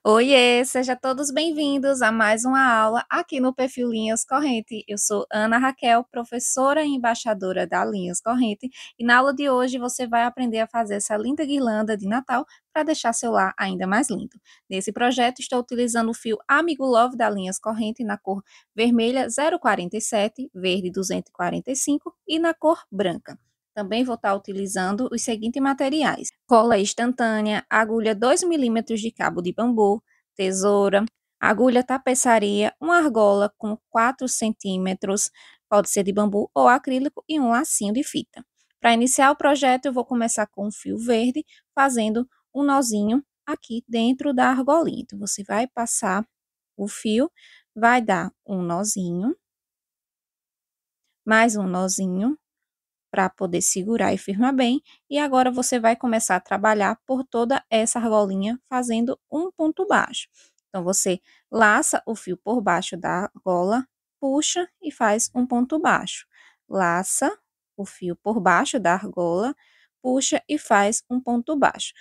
Oiê, sejam todos bem-vindos a mais uma aula aqui no Perfil Linhas Corrente. Eu sou Ana Raquel, professora e embaixadora da Linhas Corrente, e na aula de hoje você vai aprender a fazer essa linda guirlanda de Natal para deixar seu lar ainda mais lindo. Nesse projeto, estou utilizando o fio Amigo Love da Linhas Corrente na cor vermelha 047, verde 245 e na cor branca. Também vou estar utilizando os seguintes materiais: cola instantânea, agulha 2 milímetros de cabo de bambu, tesoura, agulha tapeçaria, uma argola com 4 centímetros, pode ser de bambu ou acrílico, e um lacinho de fita. Para iniciar o projeto, eu vou começar com o fio verde, fazendo um nozinho aqui dentro da argolinha. Então, você vai passar o fio, vai dar um nozinho, mais um nozinho, para poder segurar e firmar bem. E agora você vai começar a trabalhar por toda essa argolinha fazendo um ponto baixo. Então, você laça o fio por baixo da argola, puxa e faz um ponto baixo. Laça o fio por baixo da argola, puxa e faz um ponto baixo.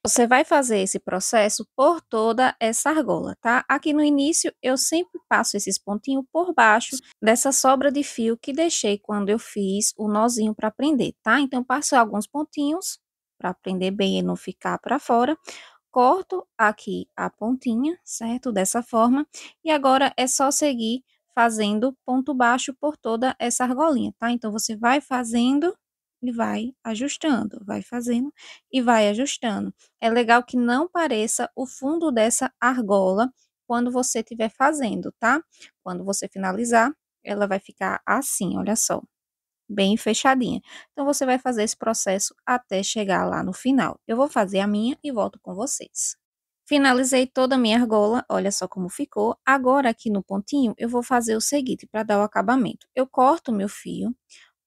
Você vai fazer esse processo por toda essa argola, tá? Aqui no início, eu sempre passo esses pontinhos por baixo dessa sobra de fio que deixei quando eu fiz o nozinho para prender, tá? Então, eu passo alguns pontinhos para prender bem e não ficar para fora. Corto aqui a pontinha, certo? Dessa forma. E agora é só seguir fazendo ponto baixo por toda essa argolinha, tá? Então, você vai fazendo e vai ajustando, vai fazendo e vai ajustando. É legal que não pareça o fundo dessa argola quando você estiver fazendo, tá? Quando você finalizar, ela vai ficar assim, olha só, bem fechadinha. Então, você vai fazer esse processo até chegar lá no final. Eu vou fazer a minha e volto com vocês. Finalizei toda a minha argola, olha só como ficou. Agora, aqui no pontinho, eu vou fazer o seguinte, para dar o acabamento. Eu corto o meu fio,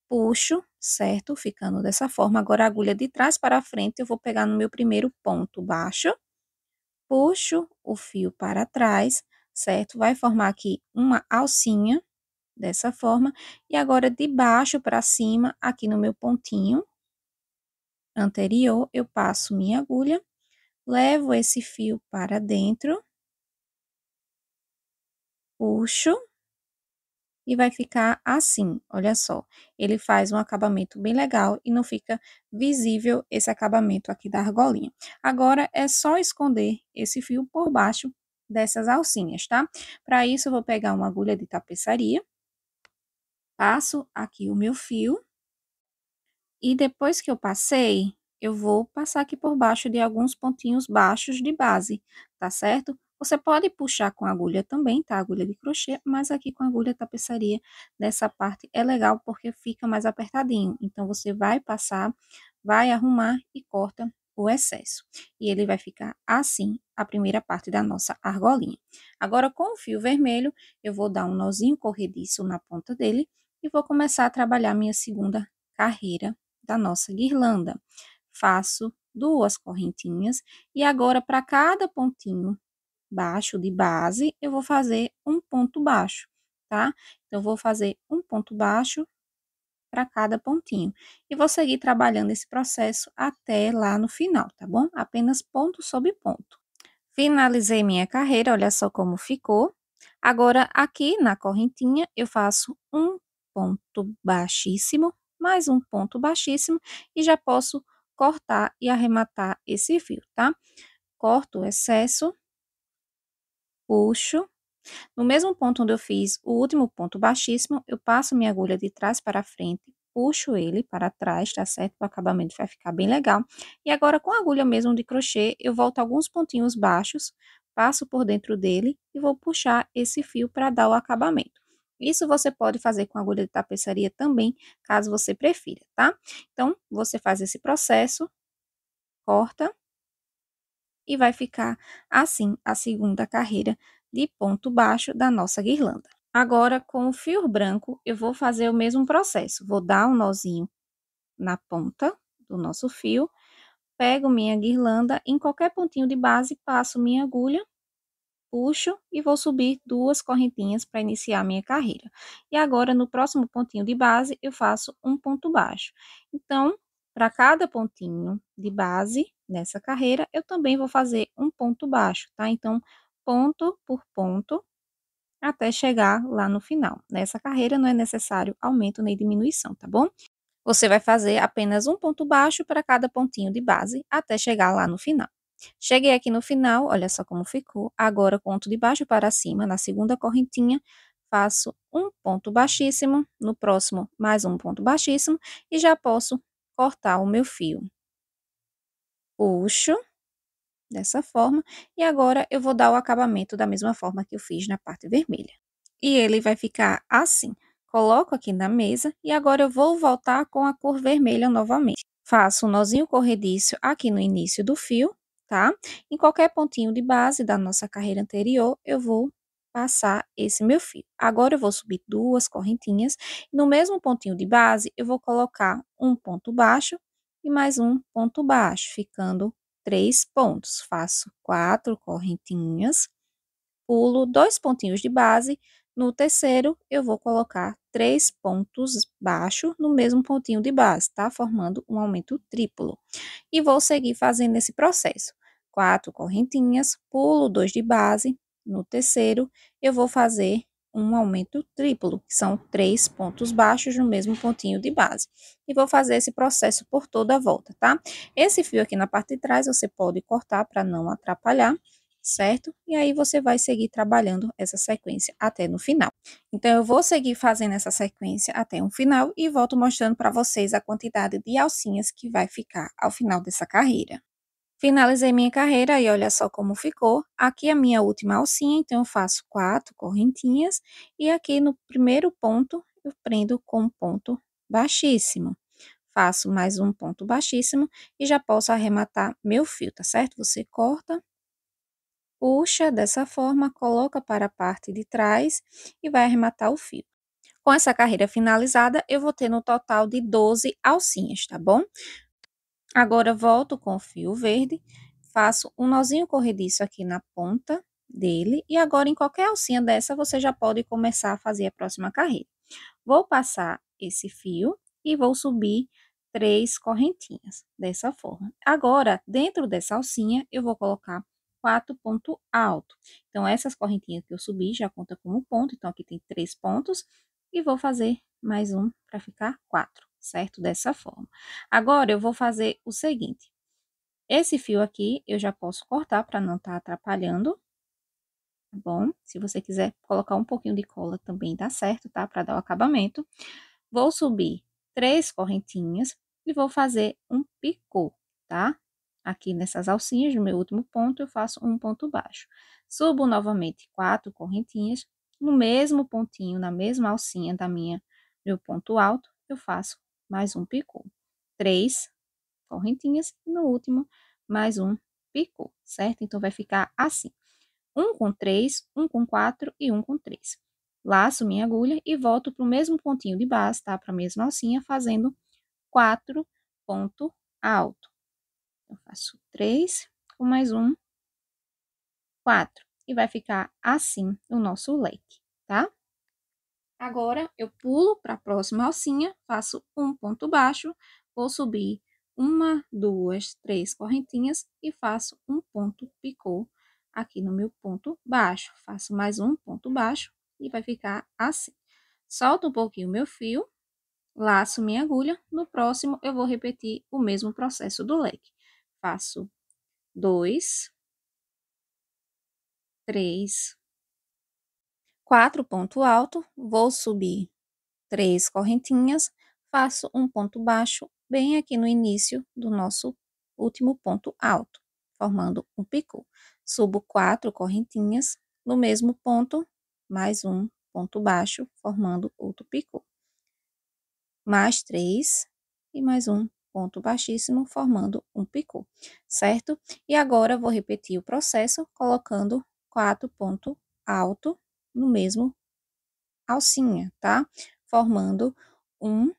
puxo, certo? Ficando dessa forma. Agora, a agulha de trás para frente, eu vou pegar no meu primeiro ponto baixo, puxo o fio para trás, certo? Vai formar aqui uma alcinha, dessa forma. E agora, de baixo para cima, aqui no meu pontinho anterior, eu passo minha agulha, levo esse fio para dentro, puxo e vai ficar assim, olha só. Ele faz um acabamento bem legal e não fica visível esse acabamento aqui da argolinha. Agora, é só esconder esse fio por baixo dessas alcinhas, tá? Para isso, eu vou pegar uma agulha de tapeçaria, passo aqui o meu fio, e depois que eu passei, eu vou passar aqui por baixo de alguns pontinhos baixos de base, tá certo? Você pode puxar com agulha também, tá? Agulha de crochê, mas aqui com agulha tapeçaria, nessa parte é legal porque fica mais apertadinho. Então, você vai passar, vai arrumar e corta o excesso. E ele vai ficar assim, a primeira parte da nossa argolinha. Agora, com o fio vermelho, eu vou dar um nozinho corrediço na ponta dele e vou começar a trabalhar minha segunda carreira da nossa guirlanda. Faço 2 correntinhas e agora, para cada pontinho baixo de base, eu vou fazer um ponto baixo, tá? Então, vou fazer um ponto baixo para cada pontinho. E vou seguir trabalhando esse processo até lá no final, tá bom? Apenas ponto sobre ponto. Finalizei minha carreira, olha só como ficou. Agora, aqui na correntinha, eu faço um ponto baixíssimo, mais um ponto baixíssimo, e já posso cortar e arrematar esse fio, tá? Corto o excesso, puxo. No mesmo ponto onde eu fiz o último ponto baixíssimo, eu passo minha agulha de trás para frente, puxo ele para trás, tá certo? O acabamento vai ficar bem legal. E agora, com a agulha mesmo de crochê, eu volto alguns pontinhos baixos, passo por dentro dele e vou puxar esse fio para dar o acabamento. Isso você pode fazer com agulha de tapeçaria também, caso você prefira, tá? Então, você faz esse processo, corta e vai ficar assim a segunda carreira de ponto baixo da nossa guirlanda. Agora, com o fio branco, eu vou fazer o mesmo processo. Vou dar um nozinho na ponta do nosso fio, pego minha guirlanda, em qualquer pontinho de base, passo minha agulha, puxo e vou subir 2 correntinhas para iniciar minha carreira. E agora, no próximo pontinho de base, eu faço um ponto baixo. Então, para cada pontinho de base, nessa carreira, eu também vou fazer um ponto baixo, tá? Então, ponto por ponto, até chegar lá no final. Nessa carreira não é necessário aumento nem diminuição, tá bom? Você vai fazer apenas um ponto baixo para cada pontinho de base, até chegar lá no final. Cheguei aqui no final, olha só como ficou. Agora, ponto de baixo para cima, na segunda correntinha, faço um ponto baixíssimo, no próximo mais um ponto baixíssimo, e já posso cortar o meu fio. Puxo dessa forma, e agora eu vou dar o acabamento da mesma forma que eu fiz na parte vermelha. E ele vai ficar assim. Coloco aqui na mesa e agora eu vou voltar com a cor vermelha novamente. Faço um nozinho corrediço aqui no início do fio, tá? Em qualquer pontinho de base da nossa carreira anterior, eu vou passar esse meu fio. Agora eu vou subir duas correntinhas. No mesmo pontinho de base, eu vou colocar um ponto baixo e mais um ponto baixo, ficando 3 pontos. Faço 4 correntinhas, pulo 2 pontinhos de base. No terceiro, eu vou colocar 3 pontos baixos no mesmo pontinho de base, tá? Formando um aumento triplo. E vou seguir fazendo esse processo. 4 correntinhas, pulo 2 de base. No terceiro, eu vou fazer um aumento triplo, que são 3 pontos baixos no mesmo pontinho de base. E vou fazer esse processo por toda a volta, tá? Esse fio aqui na parte de trás, você pode cortar para não atrapalhar, certo? E aí você vai seguir trabalhando essa sequência até no final. Então, eu vou seguir fazendo essa sequência até o final e volto mostrando para vocês a quantidade de alcinhas que vai ficar ao final dessa carreira. Finalizei minha carreira e olha só como ficou. Aqui é a minha última alcinha, então eu faço 4 correntinhas e aqui no primeiro ponto eu prendo com um ponto baixíssimo. Faço mais um ponto baixíssimo e já posso arrematar meu fio, tá certo? Você corta, puxa dessa forma, coloca para a parte de trás e vai arrematar o fio. Com essa carreira finalizada, eu vou ter no total de 12 alcinhas, tá bom? Agora, volto com o fio verde, faço um nozinho corrediço aqui na ponta dele. E agora, em qualquer alcinha dessa, você já pode começar a fazer a próxima carreira. Vou passar esse fio e vou subir 3 correntinhas, dessa forma. Agora, dentro dessa alcinha, eu vou colocar 4 pontos altos. Então, essas correntinhas que eu subi já conta como ponto. Então, aqui tem 3 pontos. E vou fazer mais um para ficar 4, certo? Dessa forma. Agora, eu vou fazer o seguinte. Esse fio aqui, eu já posso cortar para não estar atrapalhando, tá bom? Se você quiser colocar um pouquinho de cola também dá certo, tá? Para dar o acabamento. Vou subir 3 correntinhas e vou fazer um picô, tá? Aqui nessas alcinhas, no meu último ponto, eu faço um ponto baixo. Subo novamente 4 correntinhas, no mesmo pontinho, na mesma alcinha da meu ponto alto, eu faço mais um picô. 3 correntinhas e no último, mais um picô, certo? Então, vai ficar assim. Um com 3, um com 4 e um com 3. Laço minha agulha e volto para o mesmo pontinho de base, tá? Para a mesma alcinha, fazendo 4 ponto alto. Eu faço 3 com mais um, 4. E vai ficar assim o nosso leque, tá? Agora, eu pulo para a próxima alcinha, faço um ponto baixo, vou subir uma, duas, 3 correntinhas e faço um ponto picô aqui no meu ponto baixo. Faço mais um ponto baixo e vai ficar assim. Solto um pouquinho o meu fio, laço minha agulha. No próximo, eu vou repetir o mesmo processo do leque. Faço 2, 3, 4 ponto alto, vou subir 3 correntinhas, faço um ponto baixo bem aqui no início do nosso último ponto alto, formando um picô. Subo 4 correntinhas, no mesmo ponto, mais um ponto baixo, formando outro picô. Mais 3 e mais um ponto baixíssimo, formando um picô, certo? E agora, vou repetir o processo, colocando 4 pontos alto no mesmo alcinha, tá? Formando um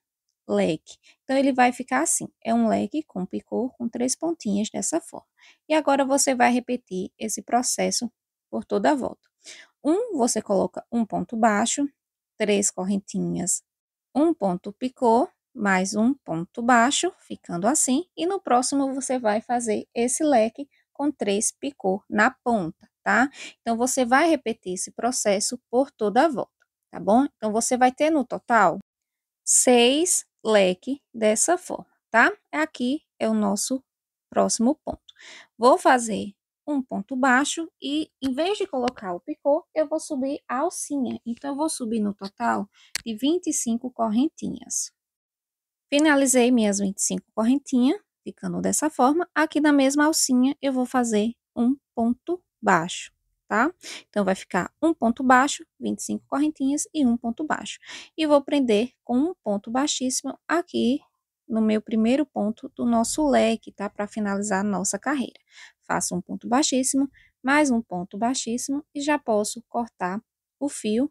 leque. Então, ele vai ficar assim, é um leque com picô com 3 pontinhas dessa forma. E agora, você vai repetir esse processo por toda a volta. Você coloca um ponto baixo, 3 correntinhas, um ponto picô, mais um ponto baixo, ficando assim. E no próximo, você vai fazer esse leque com 3 picô na ponta, tá? Então, você vai repetir esse processo por toda a volta, tá bom? Então, você vai ter no total 6 leques dessa forma, tá? Aqui é o nosso próximo ponto. Vou fazer um ponto baixo e, em vez de colocar o picô, eu vou subir a alcinha. Então, eu vou subir no total de 25 correntinhas. Finalizei minhas 25 correntinhas, ficando dessa forma. Aqui na mesma alcinha, eu vou fazer um ponto baixo, tá? Então, vai ficar um ponto baixo, 25 correntinhas e um ponto baixo. E vou prender com um ponto baixíssimo aqui no meu primeiro ponto do nosso leque, tá? Para finalizar a nossa carreira. Faço um ponto baixíssimo, mais um ponto baixíssimo e já posso cortar o fio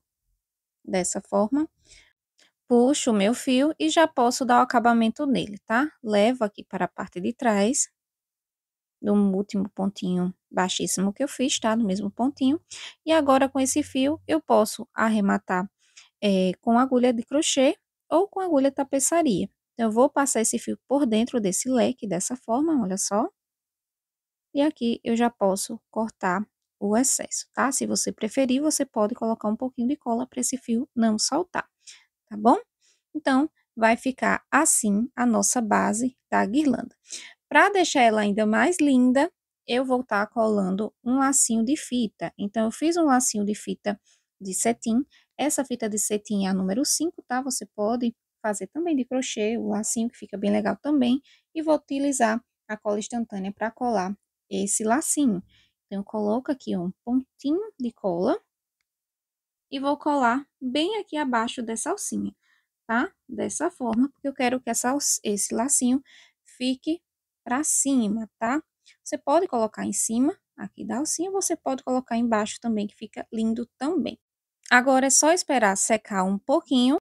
dessa forma. Puxo o meu fio e já posso dar o acabamento nele, tá? Levo aqui para a parte de trás, do último pontinho baixíssimo que eu fiz, tá? No mesmo pontinho. E agora, com esse fio, eu posso arrematar com agulha de crochê ou com agulha tapeçaria. Então, eu vou passar esse fio por dentro desse leque, dessa forma, olha só. E aqui eu já posso cortar o excesso, tá? Se você preferir, você pode colocar um pouquinho de cola para esse fio não saltar, tá bom? Então, vai ficar assim a nossa base da guirlanda. Para deixar ela ainda mais linda, eu vou estar colando um lacinho de fita. Então, eu fiz um lacinho de fita de cetim. Essa fita de cetim é a número 5, tá? Você pode fazer também de crochê, o lacinho que fica bem legal também. E vou utilizar a cola instantânea para colar esse lacinho. Então, eu coloco aqui um pontinho de cola e vou colar bem aqui abaixo dessa alcinha, tá? Dessa forma, porque eu quero que esse lacinho fique pra cima, tá? Você pode colocar em cima aqui da alcinha, você pode colocar embaixo também, que fica lindo também. Agora é só esperar secar um pouquinho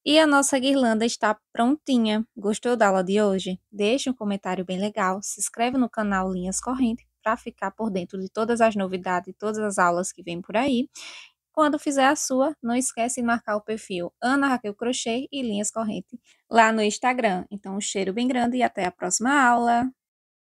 e a nossa guirlanda está prontinha. Gostou da aula de hoje? Deixe um comentário bem legal, se inscreve no canal Linhas Correntes para ficar por dentro de todas as novidades e todas as aulas que vêm por aí. Quando fizer a sua, não esquece de marcar o perfil Ana Raquel Crochê e Linhas Correntes lá no Instagram. Então, um cheiro bem grande e até a próxima aula!